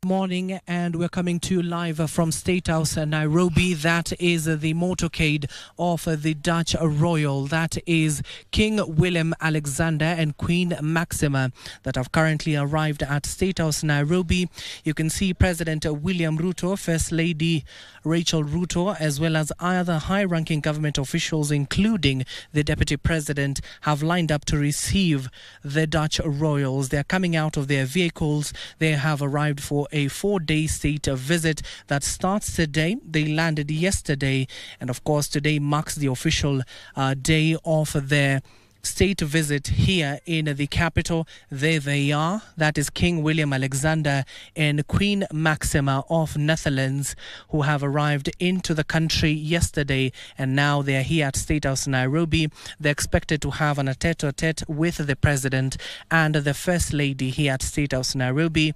Morning, and we're coming to you live from State House Nairobi. That is the motorcade of the Dutch royal. That is King William Alexander and Queen Maxima that have currently arrived at State House Nairobi. You can see President William Ruto, First Lady Rachel Ruto, as well as other high-ranking government officials, including the Deputy President, have lined up to receive the Dutch royals. They're coming out of their vehicles. They have arrived for a 4-day state visit that starts today. They landed yesterday, and of course today marks the official day of their state visit here in the capital. There they are. That is King William Alexander and Queen Maxima of Netherlands, who have arrived into the country yesterday, and now they are here at State House Nairobi. They're expected to have an tete-a-tete with the President and the First Lady here at State House Nairobi.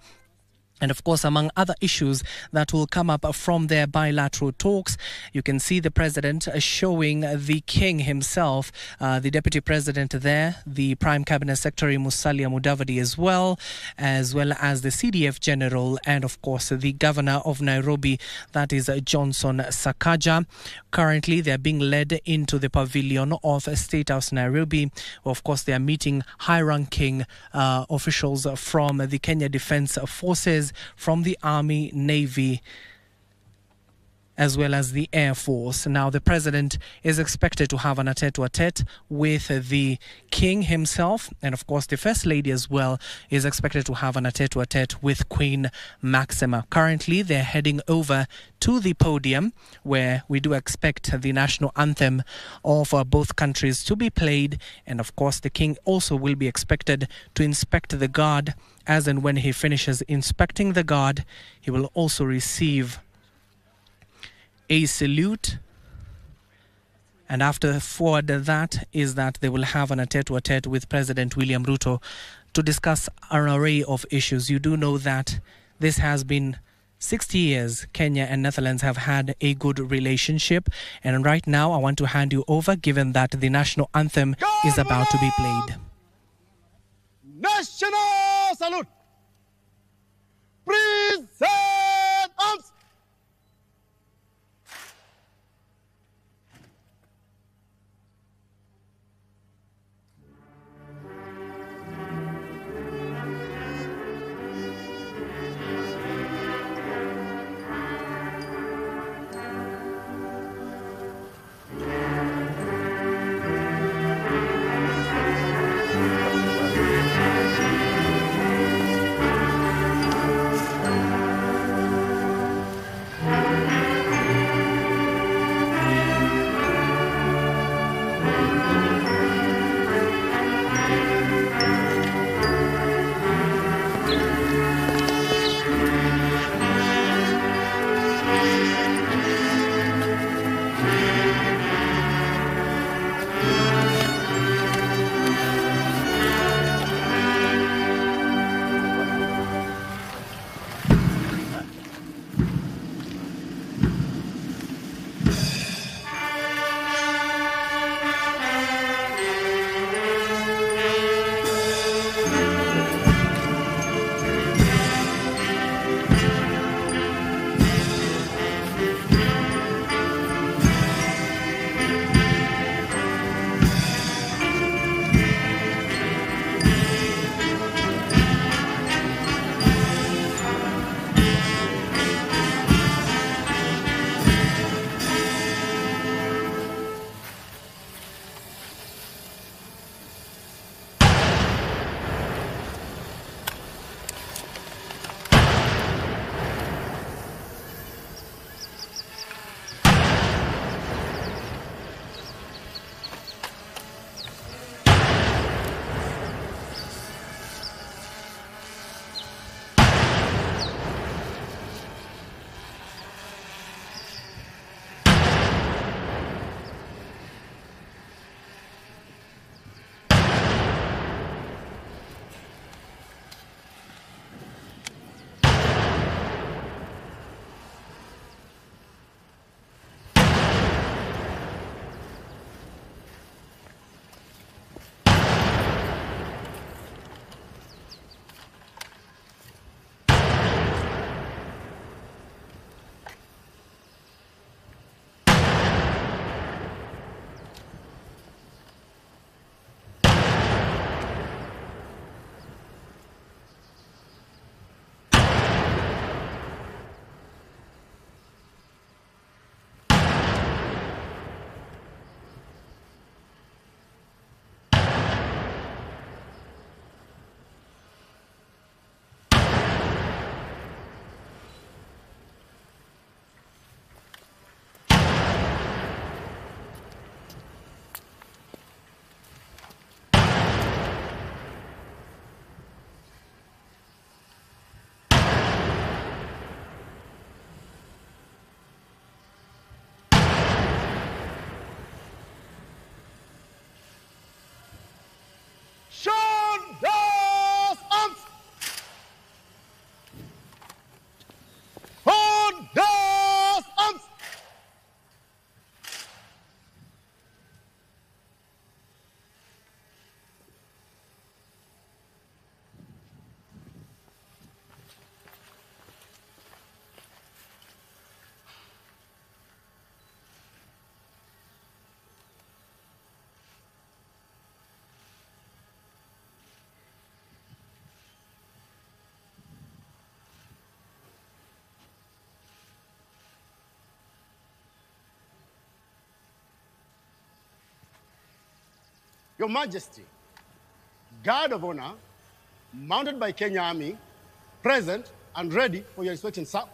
And of course, among other issues that will come up from their bilateral talks, you can see the President showing the King himself, the Deputy President there, the Prime Cabinet Secretary Musalia Mudavadi as well as the CDF General, and of course the Governor of Nairobi, that is Johnson Sakaja. Currently, they are being led into the pavilion of State House Nairobi. Of course, they are meeting high-ranking officials from the Kenya Defence Forces, from the Army, Navy, as well as the Air Force. Now, the President is expected to have an tete-a-tete with the King himself, and of course the First Lady as well is expected to have an tete-a-tete with Queen Maxima. Currently, they're heading over to the podium, where we do expect the national anthem of both countries to be played, and of course the King also will be expected to inspect the guard. As and when he finishes inspecting the guard, he will also receive a salute, and after forward that is that they will have an tete-a-tete with President William Ruto to discuss an array of issues. You do know that this has been 60 years Kenya and Netherlands have had a good relationship, and right now I want to hand you over, given that the national anthem is about to be played. National salute! Present arms! Your Majesty, Guard of Honor, mounted by Kenya Army, present and ready for your inspection, sir.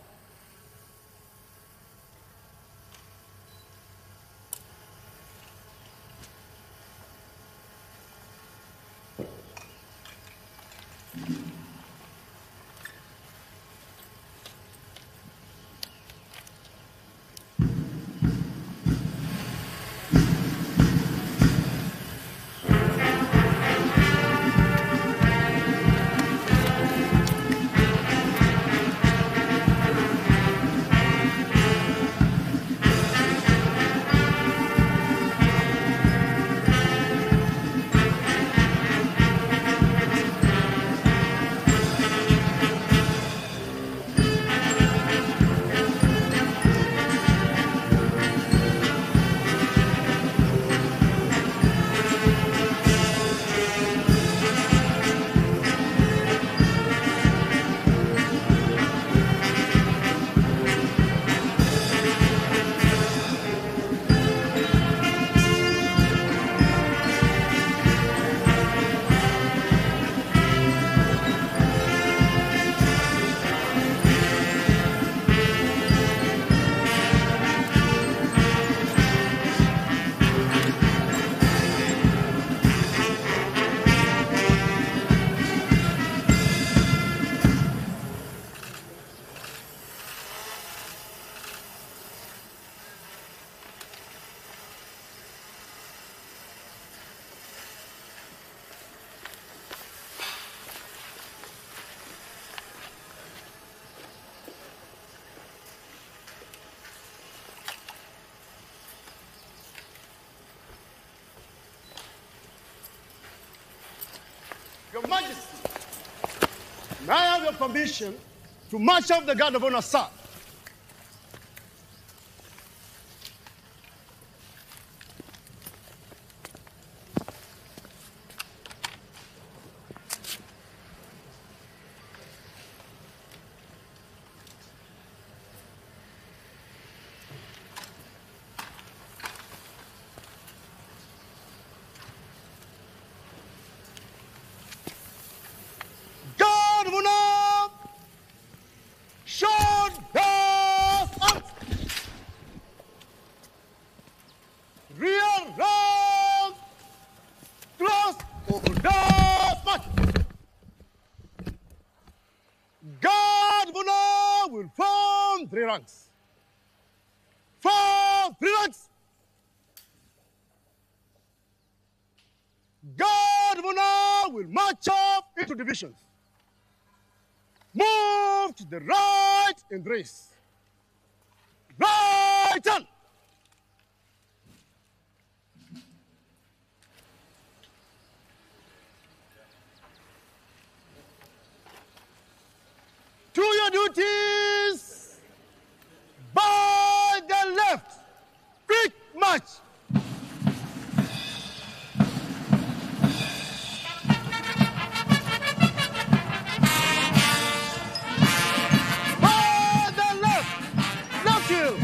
Your Majesty, may I have your permission to march off the Guard of Honor, sir? Three ranks. Form 3 ranks. Guard of Honor will march off into divisions. Move to the right in race. Right turn. To your duties. By the left, quick march. By the left, left heel.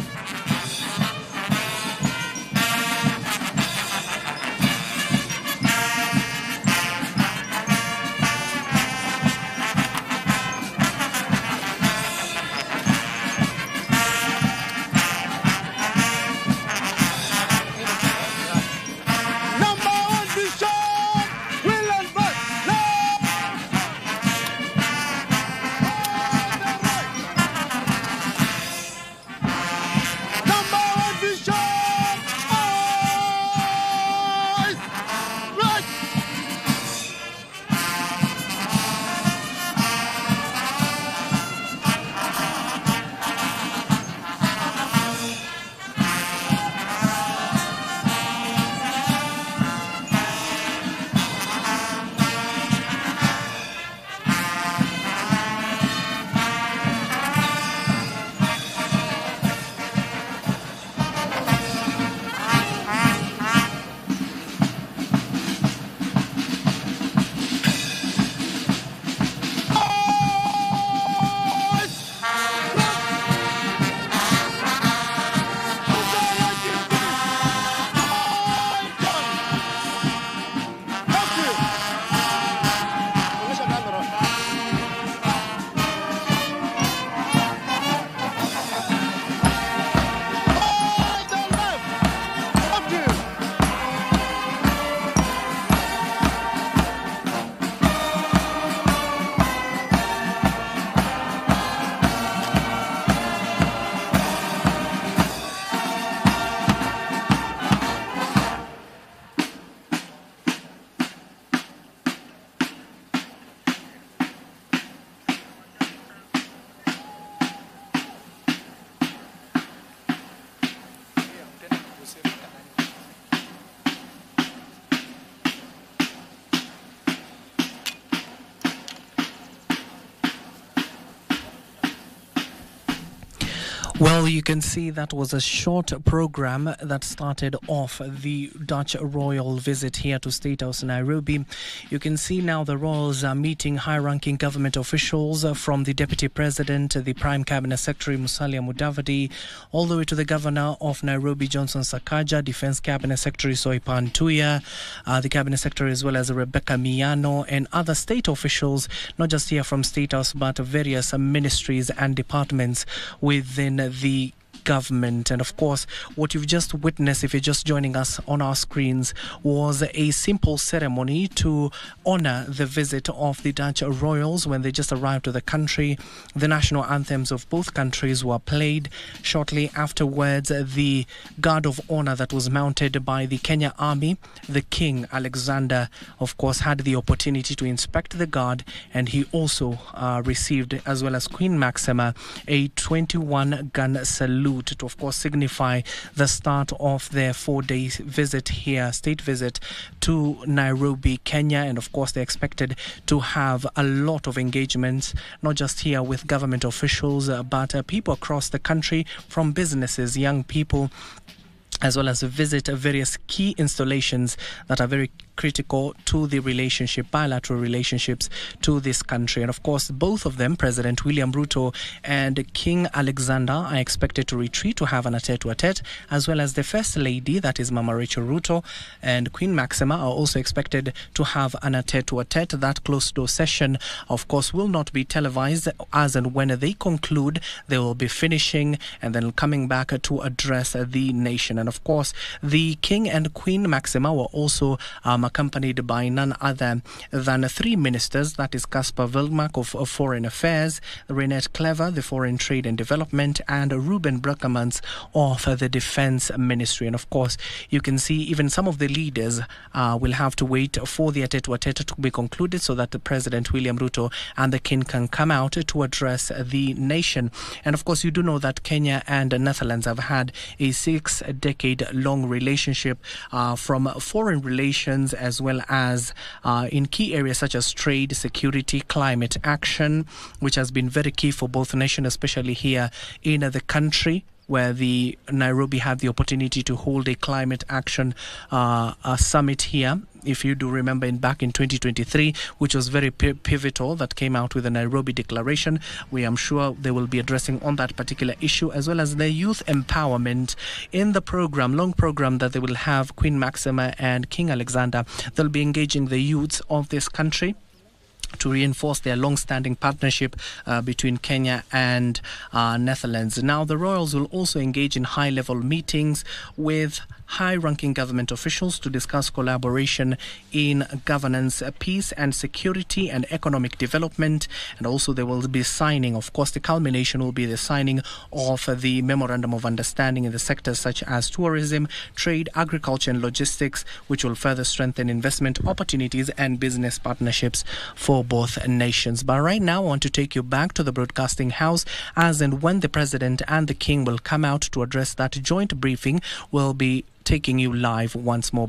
Well, you can see that was a short program that started off the Dutch royal visit here to State House Nairobi. You can see now the royals are meeting high-ranking government officials from the Deputy President, the Prime Cabinet Secretary Musalia Mudavadi, all the way to the Governor of Nairobi, Johnson Sakaja, Defense Cabinet Secretary Soipan Tuya, the Cabinet Secretary as well as Rebecca Miano, and other state officials, not just here from State House, but various ministries and departments within the government. And of course, what you've just witnessed, if you're just joining us on our screens, was a simple ceremony to honor the visit of the Dutch royals when they just arrived to the country. The national anthems of both countries were played. Shortly afterwards, the guard of honor that was mounted by the Kenya Army, the King Alexander, of course, had the opportunity to inspect the guard, and he also received, as well as Queen Maxima, a 21-gun salute to, of course, signify the start of their 4-day visit here, state visit to Nairobi, Kenya. And of course, they're expected to have a lot of engagements, not just here with government officials, but people across the country, from businesses, young people, as well as visit various key installations that are very critical to the relationship, bilateral relationships to this country. And of course, both of them, President William Ruto and King Alexander, are expected to retreat to have an tete-a-tete, as well as the First Lady, that is Mama Rachel Ruto, and Queen Maxima are also expected to have an tete-a-tete. That closed-door session, of course, will not be televised. As and when they conclude, they will be finishing and then coming back to address the nation. And of course, the King and Queen Maxima were also accompanied by none other than 3 ministers, that is Caspar Wilmark of Foreign Affairs, Renette Clever, the Foreign Trade and Development, and Ruben Brackermans of the Defense Ministry. And of course, you can see even some of the leaders will have to wait for the tete-a-tete to be concluded so that the President William Ruto and the King can come out to address the nation. And of course, you do know that Kenya and the Netherlands have had a 6-decade-long relationship from foreign relations, as well as in key areas such as trade, security, climate action, which has been very key for both nations, especially here in the country, where the Nairobi had the opportunity to hold a climate action summit here. If you do remember, back in 2023, which was very pivotal, that came out with the Nairobi Declaration. I'm sure they will be addressing on that particular issue, as well as the youth empowerment in the program, long program that they will have. Queen Maxima and King Alexander, they'll be engaging the youths of this country to reinforce their long-standing partnership between Kenya and Netherlands. Now, the royals will also engage in high-level meetings with high-ranking government officials to discuss collaboration in governance, peace and security, and economic development. And also they will be signing, of course, the culmination will be the signing of the Memorandum of Understanding in the sectors such as tourism, trade, agriculture and logistics, which will further strengthen investment opportunities and business partnerships for both nations. But right now, I want to take you back to the broadcasting house, as and when the President and the King will come out to address that joint briefing, we'll be taking you live once more.